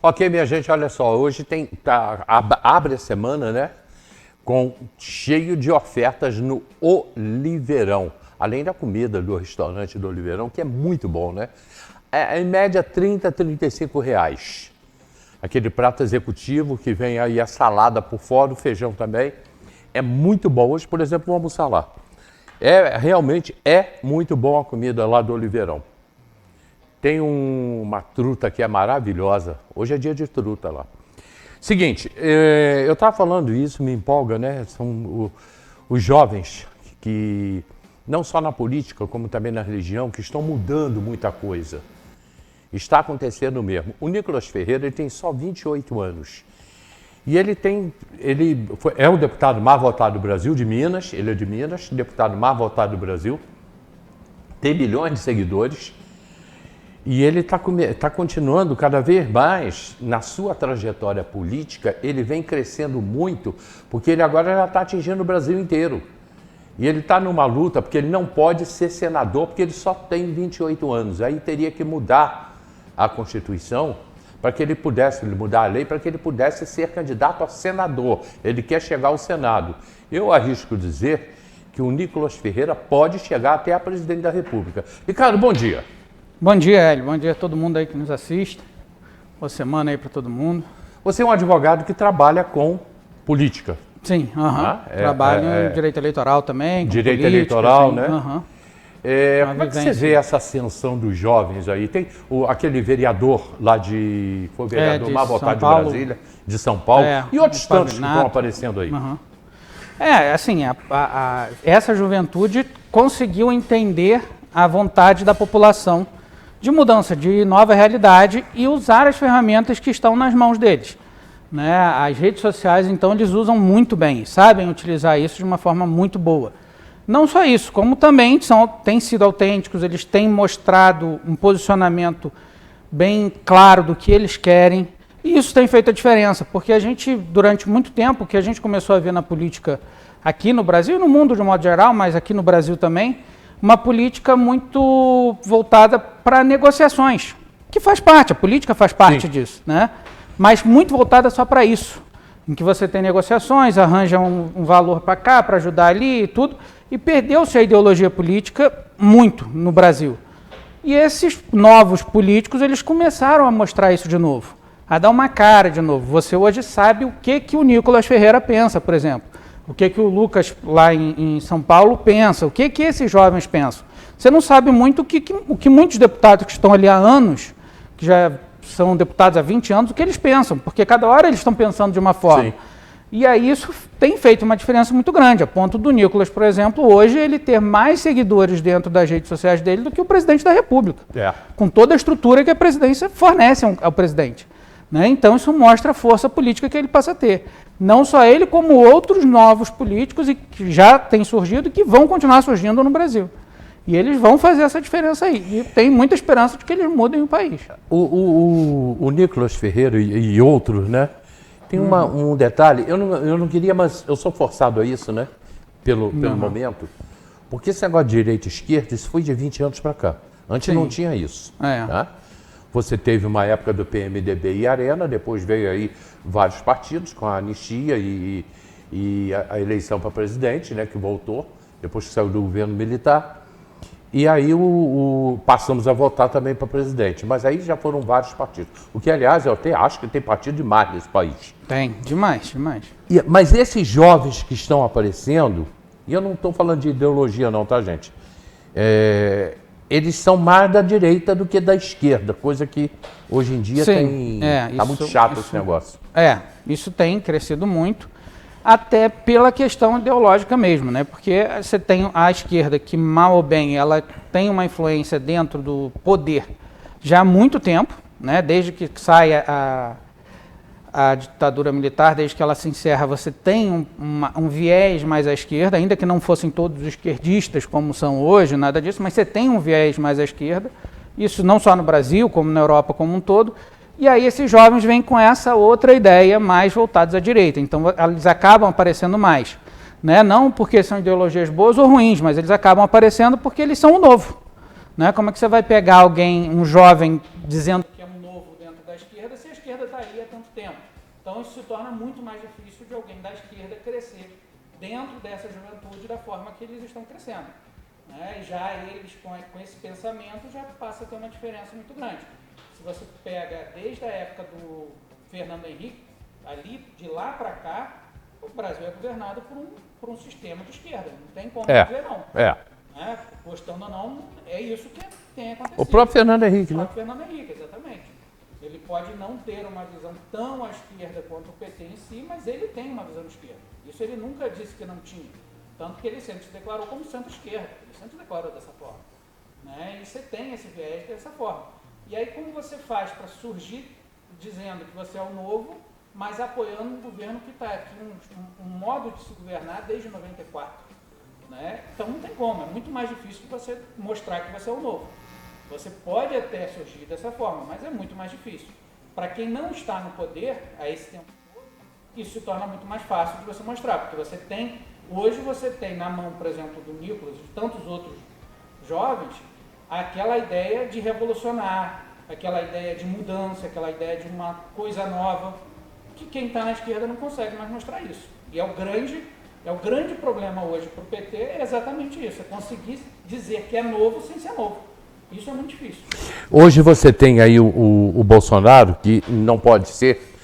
Ok, minha gente, olha só, hoje abre a semana, né, cheio de ofertas no Oliveirão. Além da comida do restaurante do Oliveirão, que é muito bom, né? Em média, R$30 a R$35. Aquele prato executivo que vem aí a salada por fora, o feijão também. É muito bom. Hoje, por exemplo, vou almoçar lá. Realmente é muito bom a comida lá do Oliveirão. Tem uma truta que é maravilhosa. Hoje é dia de truta lá. Seguinte, eu estava falando isso, me empolga, né? São os jovens que, não só na política, como também na religião, que estão mudando muita coisa. Está acontecendo mesmo. O Nicolas Ferreira, ele tem só 28 anos. E ele é o deputado mais votado do Brasil, de Minas. Ele é de Minas, deputado mais votado do Brasil. Tem milhões de seguidores. E ele está continuando cada vez mais na sua trajetória política. Ele vem crescendo muito, porque ele agora já está atingindo o Brasil inteiro. E ele está numa luta, porque ele não pode ser senador, porque ele só tem 28 anos. Aí teria que mudar a Constituição para que ele pudesse, mudar a lei, para que ele pudesse ser candidato a senador. Ele quer chegar ao Senado. Eu arrisco dizer que o Nicolas Ferreira pode chegar até a presidente da República. Ricardo, bom dia. Bom dia, Hélio. Bom dia a todo mundo aí que nos assiste. Boa semana aí para todo mundo. Você é um advogado que trabalha com política. Sim, trabalho em direito eleitoral também. Direito política, eleitoral, assim, né? Como é que você vê essa ascensão dos jovens aí? Tem aquele vereador lá foi o vereador mais votado de Brasília, de São Paulo, e outros tantos que estão aparecendo aí. Assim, essa juventude conseguiu entender a vontade da população de mudança, de nova realidade e usar as ferramentas que estão nas mãos deles. Né? As redes sociais, então, eles usam muito bem, sabem utilizar isso de uma forma muito boa. Não só isso, como também têm sido autênticos, eles têm mostrado um posicionamento bem claro do que eles querem, e isso tem feito a diferença, porque a gente, durante muito tempo, que a gente começou a ver na política aqui no Brasil, e no mundo de um modo geral, mas aqui no Brasil também, uma política muito voltada para negociações, que faz parte, a política faz parte disso, né? Mas muito voltada só para isso, em que você tem negociações, arranja um valor para cá, para ajudar ali e tudo, e perdeu-se a ideologia política muito no Brasil. E esses novos políticos, eles começaram a mostrar isso de novo, a dar uma cara de novo. Você hoje sabe o que o Nicolas Ferreira pensa, por exemplo. O que o Lucas, lá em São Paulo, pensa, o que esses jovens pensam. Você não sabe muito o que muitos deputados que estão ali há anos, que já são deputados há 20 anos, o que eles pensam, porque cada hora eles estão pensando de uma forma. Sim. E aí isso tem feito uma diferença muito grande, a ponto do Nicolas, por exemplo, hoje ele ter mais seguidores dentro das redes sociais dele do que o presidente da República, com toda a estrutura que a presidência fornece ao presidente. Né? Então isso mostra a força política que ele passa a ter. Não só ele, como outros novos políticos que já têm surgido e que vão continuar surgindo no Brasil. E eles vão fazer essa diferença aí. E tem muita esperança de que eles mudem o país. O Nicolas Ferreira e outros, né? Tem um detalhe, eu não queria, mas eu sou forçado a isso, né? Pelo momento. Porque esse negócio de direita e esquerda, isso foi de 20 anos para cá. Antes não tinha isso. Tá? Você teve uma época do PMDB e Arena, depois veio aí vários partidos com a anistia e a eleição para presidente, né, que voltou, depois que saiu do governo militar. E aí passamos a votar também para presidente. Mas aí já foram vários partidos. O que, aliás, eu até acho que tem partido demais nesse país. Tem, demais. Mas esses jovens que estão aparecendo, e eu não estou falando de ideologia não, tá, gente? Eles são mais da direita do que da esquerda, coisa que hoje em dia está muito chato esse negócio. Isso tem crescido muito, até pela questão ideológica mesmo, né? Porque você tem a esquerda que, mal ou bem, ela tem uma influência dentro do poder já há muito tempo, né? Desde que sai a ditadura militar, desde que ela se encerra, você tem um viés mais à esquerda, ainda que não fossem todos esquerdistas como são hoje, nada disso, mas você tem um viés mais à esquerda, isso não só no Brasil, como na Europa como um todo, e aí esses jovens vêm com essa outra ideia mais voltados à direita, então eles acabam aparecendo mais, né? Não porque são ideologias boas ou ruins, mas eles acabam aparecendo porque eles são o novo, né? Como é que você vai pegar alguém, um jovem, dizendo que é um novo dentro da esquerda, se a esquerda está aí Então isso se torna muito mais difícil de alguém da esquerda crescer dentro dessa juventude da forma que eles estão crescendo. Né? E já eles, com esse pensamento, já passa a ter uma diferença muito grande. Se você pega desde a época do Fernando Henrique, ali de lá para cá, o Brasil é governado por um sistema de esquerda. Não tem como dizer não. Né? Gostando ou não, é isso que tem acontecido. O próprio Fernando Henrique, né? O próprio Fernando Henrique, exatamente. Ele pode não ter uma visão tão à esquerda quanto o PT em si, mas ele tem uma visão de esquerda. Isso ele nunca disse que não tinha. Tanto que ele sempre se declarou como centro-esquerda. Ele sempre se declarou dessa forma. Né? E você tem esse viés dessa forma. E aí como você faz para surgir dizendo que você é o novo, mas apoiando um governo que está aqui, um modo de se governar desde 94. Né? Então não tem como, é muito mais difícil você mostrar que você é o novo. Você pode até surgir dessa forma, mas é muito mais difícil. Para quem não está no poder, a esse tempo todo, isso se torna muito mais fácil de você mostrar, porque hoje você tem na mão, por exemplo, do Nicolas e de tantos outros jovens, aquela ideia de revolucionar, aquela ideia de mudança, aquela ideia de uma coisa nova, que quem está na esquerda não consegue mais mostrar isso. E é o grande problema hoje para o PT, é exatamente isso, é conseguir dizer que é novo sem ser novo. Isso é muito difícil. Hoje você tem aí o Bolsonaro, que não pode ser,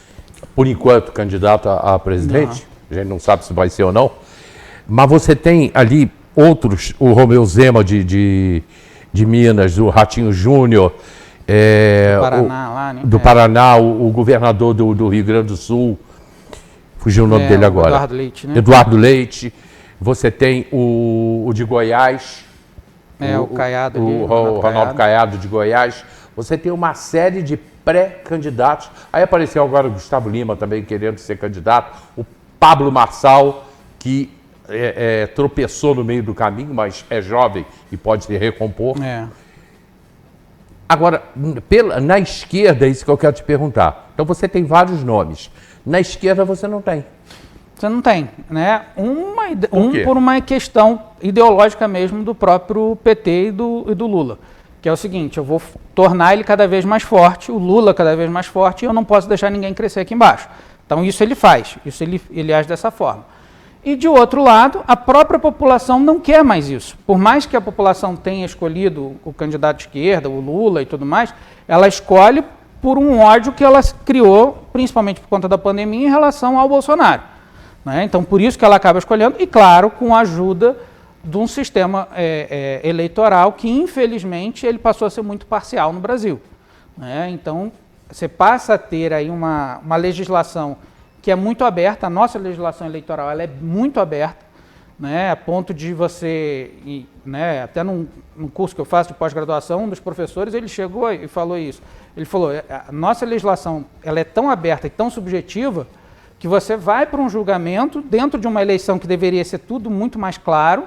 por enquanto, candidato a presidente, a gente não sabe se vai ser ou não, mas você tem ali outros, o Romeu Zema de Minas, o Ratinho Júnior, do Paraná, lá, né? Paraná, o governador do Rio Grande do Sul, fugiu o nome dele agora. Eduardo Leite, né? Eduardo Leite. Você tem o de Goiás, o Caiado, o Ronaldo Caiado de Goiás. Você tem uma série de pré-candidatos. Aí apareceu agora o Gustavo Lima também querendo ser candidato. O Pablo Marçal, que tropeçou no meio do caminho, mas é jovem e pode se recompor. Agora, na esquerda, é isso que eu quero te perguntar. Então você tem vários nomes. Na esquerda você não tem. Você não tem, né? Por uma questão ideológica mesmo do próprio PT e do Lula. Que é o seguinte, eu vou tornar ele cada vez mais forte, o Lula cada vez mais forte, e eu não posso deixar ninguém crescer aqui embaixo. Então isso ele faz, isso ele age dessa forma. E de outro lado, a própria população não quer mais isso. Por mais que a população tenha escolhido o candidato de esquerda, o Lula e tudo mais, ela escolhe por um ódio que ela criou, principalmente por conta da pandemia, em relação ao Bolsonaro. Né? Então, por isso que ela acaba escolhendo, e claro, com a ajuda de um sistema eleitoral que, infelizmente, ele passou a ser muito parcial no Brasil. Né? Então, você passa a ter aí uma legislação que é muito aberta, a nossa legislação eleitoral ela é muito aberta, né, a ponto de você, né, até num curso que eu faço de pós-graduação, um dos professores, ele chegou e falou isso. Ele falou, a nossa legislação ela é tão aberta e tão subjetiva que você vai para um julgamento dentro de uma eleição que deveria ser tudo muito mais claro,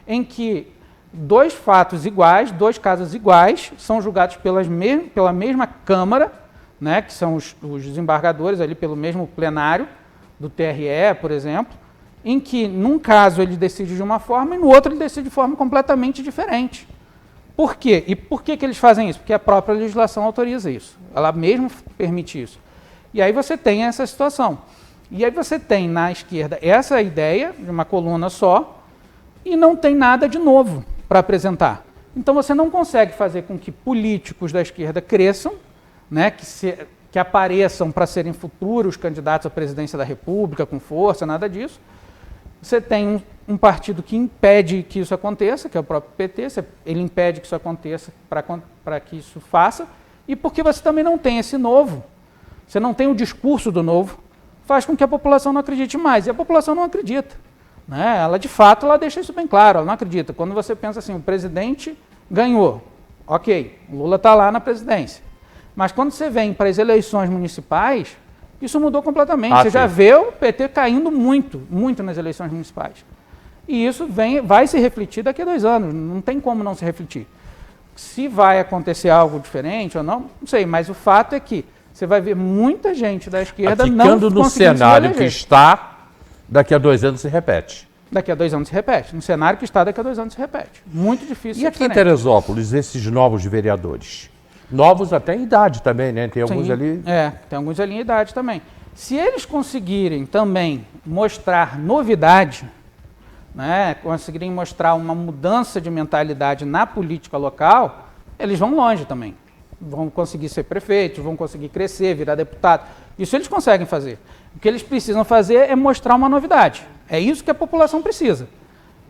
em que dois fatos iguais, dois casos iguais, são julgados pela mesma Câmara, né, que são os desembargadores ali pelo mesmo plenário do TRE, por exemplo, em que num caso ele decide de uma forma e no outro ele decide de forma completamente diferente. Por quê? E por que eles fazem isso? Porque a própria legislação autoriza isso. Ela mesmo permite isso. E aí você tem essa situação. E aí você tem na esquerda essa ideia de uma coluna só e não tem nada de novo para apresentar. Então você não consegue fazer com que políticos da esquerda cresçam, né, que apareçam para serem futuros candidatos à presidência da República com força, nada disso. Você tem um partido que impede que isso aconteça, que é o próprio PT, ele impede que isso aconteça para que isso faça, e porque você também não tem esse novo, você não tem o discurso do novo, faz com que a população não acredite mais, e a população não acredita. Né? Ela, de fato, ela deixa isso bem claro, ela não acredita. Quando você pensa assim, o presidente ganhou, ok, o Lula está lá na presidência. Mas quando você vem para as eleições municipais, isso mudou completamente. Você já vê o PT caindo muito, muito nas eleições municipais. E isso vai se refletir daqui a 2 anos, não tem como não se refletir. Se vai acontecer algo diferente ou não sei, mas o fato é que você vai ver muita gente da esquerda não conseguindo no cenário que está, daqui a 2 anos se repete. Daqui a 2 anos se repete. No cenário que está, daqui a 2 anos se repete. Muito difícil. E aqui em Teresópolis, esses novos vereadores? Novos até em idade também, né? Tem alguns ali... tem alguns ali em idade também. Se eles conseguirem também mostrar novidade, né, conseguirem mostrar uma mudança de mentalidade na política local, eles vão longe também. Vão conseguir ser prefeitos, vão conseguir crescer, virar deputado. Isso eles conseguem fazer. O que eles precisam fazer é mostrar uma novidade. É isso que a população precisa.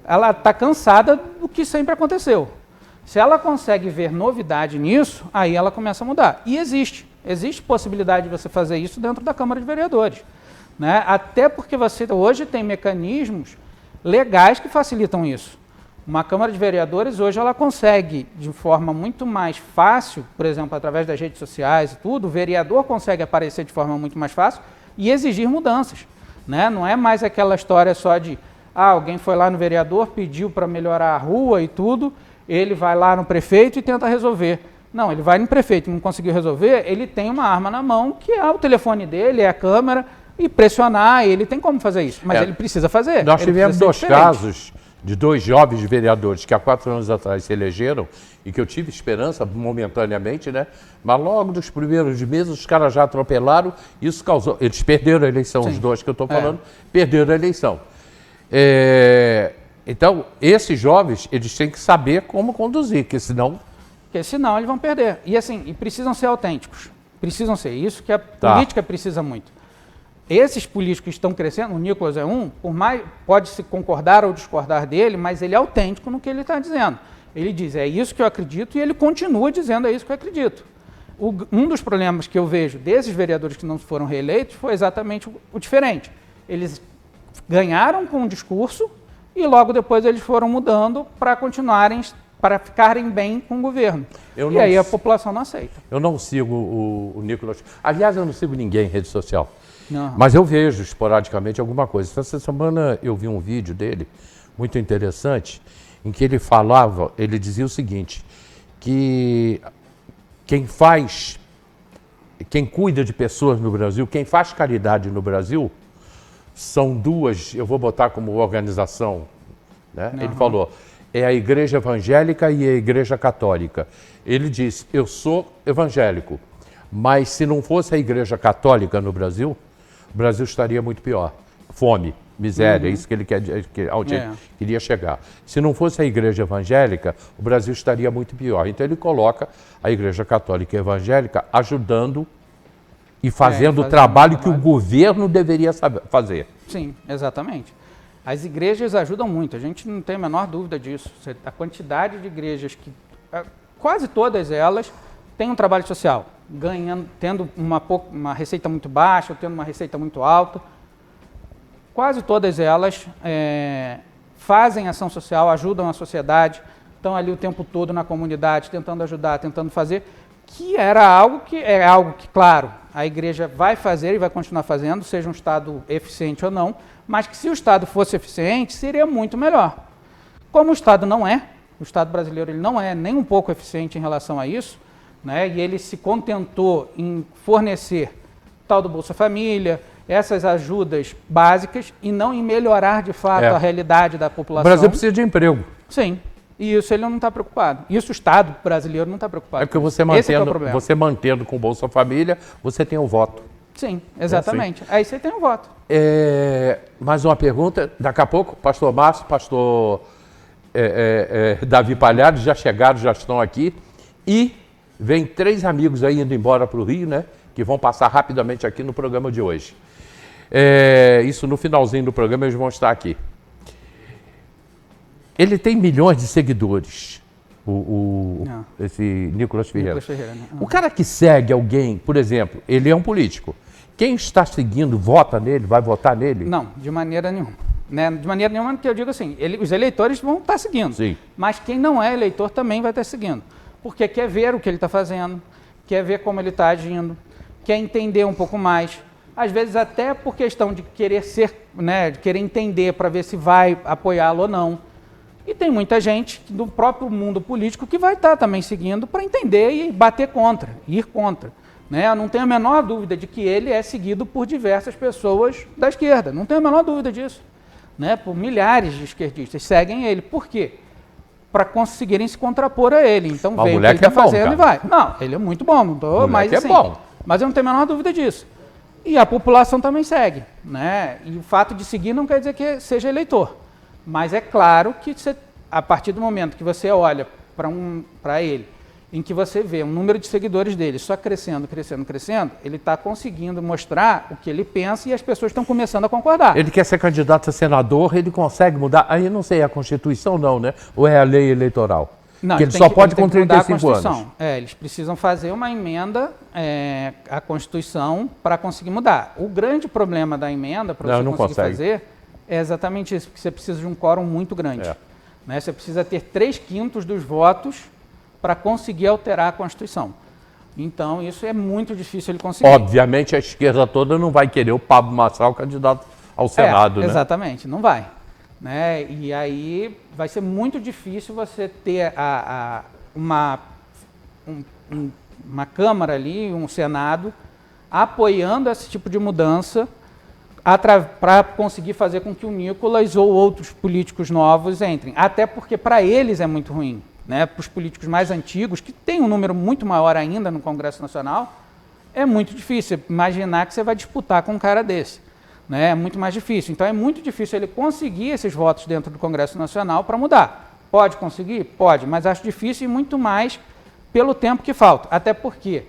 Ela está cansada do que sempre aconteceu. Se ela consegue ver novidade nisso, aí ela começa a mudar. E existe possibilidade de você fazer isso dentro da Câmara de Vereadores, né? Até porque você hoje tem mecanismos legais que facilitam isso. Uma Câmara de Vereadores hoje ela consegue, de forma muito mais fácil, por exemplo, através das redes sociais e tudo, o vereador consegue aparecer de forma muito mais fácil e exigir mudanças, né? Não é mais aquela história só de alguém foi lá no vereador, pediu para melhorar a rua e tudo, ele vai lá no prefeito e tenta resolver. Não, ele vai no prefeito, não conseguiu resolver, ele tem uma arma na mão, que é o telefone dele, é a câmera, e pressionar, ele tem como fazer isso, mas ele precisa fazer. Nós tivemos 2 casos de 2 jovens vereadores que há 4 anos atrás se elegeram e que eu tive esperança momentaneamente, né? Mas logo nos primeiros meses os caras já atropelaram, isso causou... Eles perderam a eleição, os 2 que eu estou falando, perderam a eleição. Então, esses jovens, eles têm que saber como conduzir, porque senão eles vão perder. E assim, e precisam ser autênticos. Precisam ser. Isso que a política precisa muito. Esses políticos que estão crescendo, o Nicolas é um, por mais pode-se concordar ou discordar dele, mas ele é autêntico no que ele está dizendo. Ele diz, é isso que eu acredito, e ele continua dizendo, é isso que eu acredito. Um dos problemas que eu vejo desses vereadores que não foram reeleitos foi exatamente o diferente. Eles ganharam com um discurso e logo depois eles foram mudando para continuarem, para ficarem bem com o governo. E aí a população não aceita. Eu não sigo o Nicolas. Aliás, eu não sigo ninguém em rede social. Não. Mas eu vejo esporadicamente alguma coisa. Essa semana eu vi um vídeo dele, muito interessante, em que ele dizia o seguinte, que quem cuida de pessoas no Brasil, quem faz caridade no Brasil, são 2, eu vou botar como organização, né? Ele falou, é a Igreja Evangélica e a Igreja Católica. Ele disse, eu sou evangélico, mas se não fosse a Igreja Católica no Brasil, o Brasil estaria muito pior. Fome, miséria, isso que ele queria chegar. Se não fosse a Igreja Evangélica, o Brasil estaria muito pior. Então ele coloca a Igreja Católica e Evangélica ajudando e fazendo o trabalho que o governo deveria fazer. Sim, exatamente. As igrejas ajudam muito, a gente não tem a menor dúvida disso. A quantidade de igrejas que, quase todas elas, têm um trabalho social, tendo uma receita muito baixa, ou tendo uma receita muito alta. Quase todas elas fazem ação social, ajudam a sociedade, estão ali o tempo todo na comunidade, tentando ajudar, tentando fazer, que é algo que, claro, a igreja vai fazer e vai continuar fazendo, seja um Estado eficiente ou não, mas que se o Estado fosse eficiente, seria muito melhor. Como o Estado não é, o Estado brasileiro ele não é nem um pouco eficiente em relação a isso, né, e ele se contentou em fornecer tal do Bolsa Família, essas ajudas básicas, e não em melhorar de fato a realidade da população. O Brasil precisa de emprego. Sim. E isso ele não está preocupado. Isso o Estado brasileiro não está preocupado. É porque você mantendo com o Bolsa Família, você tem o voto. Sim, exatamente. Aí você tem o voto. Mais uma pergunta. Daqui a pouco, pastor Márcio, pastor Davi Palhares já chegaram, já estão aqui. E vem 3 amigos aí indo embora para o Rio, né? Que vão passar rapidamente aqui no programa de hoje. Isso no finalzinho do programa eles vão estar aqui. Ele tem milhões de seguidores, esse Nicolas Ferreira. O cara que segue alguém, por exemplo, ele é um político. Quem está seguindo, vota nele, vai votar nele? Não, de maneira nenhuma. Né? De maneira nenhuma, que eu digo assim, os eleitores vão estar seguindo. Sim. Mas quem não é eleitor também vai estar seguindo. Porque quer ver o que ele está fazendo, quer ver como ele está agindo, quer entender um pouco mais. Às vezes até por questão de querer de querer entender para ver se vai apoiá-lo ou não. E tem muita gente do próprio mundo político que vai estar também seguindo para entender e bater contra, ir contra. Né? Eu não tenho a menor dúvida de que ele é seguido por diversas pessoas da esquerda, não tenho a menor dúvida disso. Né? Por milhares de esquerdistas seguem ele. Por quê? Para conseguirem se contrapor a ele. Então vem o que ele está fazendo e vai. Não, ele é muito bom, não estou, mas assim, bom. Mas eu não tenho a menor dúvida disso. E a população também segue, né? E o fato de seguir não quer dizer que seja eleitor. Mas é claro que a partir do momento que você olha para ele, em que você vê um número de seguidores dele só crescendo, crescendo, crescendo, ele está conseguindo mostrar o que ele pensa e as pessoas estão começando a concordar. Ele quer ser candidato a senador, ele consegue mudar, aí não sei, a Constituição não, né? Ou é a lei eleitoral? Não, que ele só pode com 35 anos. Eles precisam fazer uma emenda à Constituição para conseguir mudar. O grande problema da emenda, para você conseguir fazer, é exatamente isso, porque você precisa de um quórum muito grande. Né? Você precisa ter 3/5 dos votos para conseguir alterar a Constituição. Então, isso é muito difícil ele conseguir. Obviamente, a esquerda toda não vai querer o Pablo Marçal candidato ao Senado, né? Exatamente, não vai. Né? E aí vai ser muito difícil você ter uma Câmara ali, um Senado, apoiando esse tipo de mudança para conseguir fazer com que o Nicolas ou outros políticos novos entrem. Até porque para eles é muito ruim. Né? Para os políticos mais antigos, que tem um número muito maior ainda no Congresso Nacional, é muito difícil imaginar que você vai disputar com um cara desse. Né? É muito mais difícil. Então é muito difícil ele conseguir esses votos dentro do Congresso Nacional para mudar. Pode conseguir? Pode, mas acho difícil e muito mais pelo tempo que falta. Até porque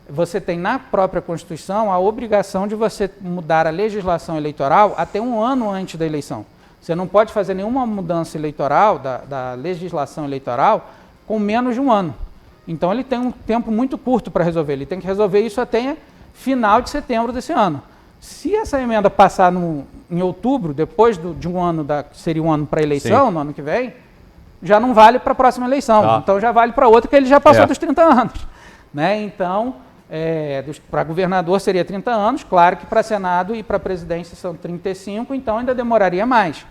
você tem na própria Constituição a obrigação de você mudar a legislação eleitoral até um ano antes da eleição. Você não pode fazer nenhuma mudança eleitoral, da legislação eleitoral, com menos de um ano. Então ele tem um tempo muito curto para resolver. Ele tem que resolver isso até final de setembro desse ano. Se essa emenda passar em outubro, depois de um ano, seria um ano para a eleição, no ano que vem, já não vale para a próxima eleição. Então já vale para outra, que ele já passou dos 30 anos. Né? Então, para governador seria 30 anos, claro que para Senado e para presidência são 35, então ainda demoraria mais.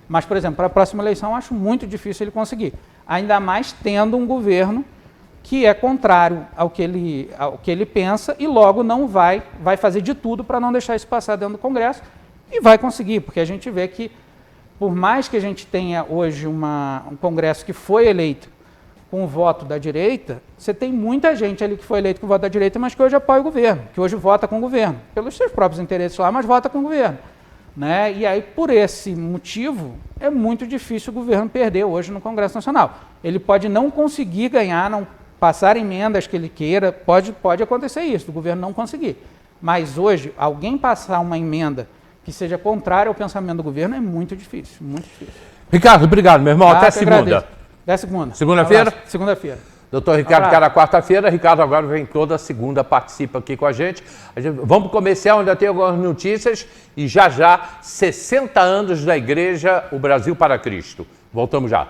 Mas, por exemplo, para a próxima eleição, acho muito difícil ele conseguir. Ainda mais tendo um governo que é contrário ao que ele pensa e logo não vai fazer de tudo para não deixar isso passar dentro do Congresso e vai conseguir, porque a gente vê que, por mais que a gente tenha hoje um Congresso que foi eleito com o voto da direita, você tem muita gente ali que foi eleito com o voto da direita, mas que hoje apoia o governo, que hoje vota com o governo, pelos seus próprios interesses lá, mas vota com o governo. Né? E aí, por esse motivo, é muito difícil o governo perder hoje no Congresso Nacional. Ele pode não conseguir ganhar, não passar emendas que ele queira, pode acontecer isso, o governo não conseguir. Mas hoje, alguém passar uma emenda que seja contrária ao pensamento do governo é muito difícil, muito difícil. Ricardo, obrigado, meu irmão. Até segunda. Até segunda. Segunda-feira? Segunda-feira. Doutor Ricardo, cada quarta-feira. Ricardo agora vem toda segunda, participa aqui com a gente. Vamos para o comercial, ainda tem algumas notícias. E já, 60 anos da Igreja, o Brasil para Cristo. Voltamos já.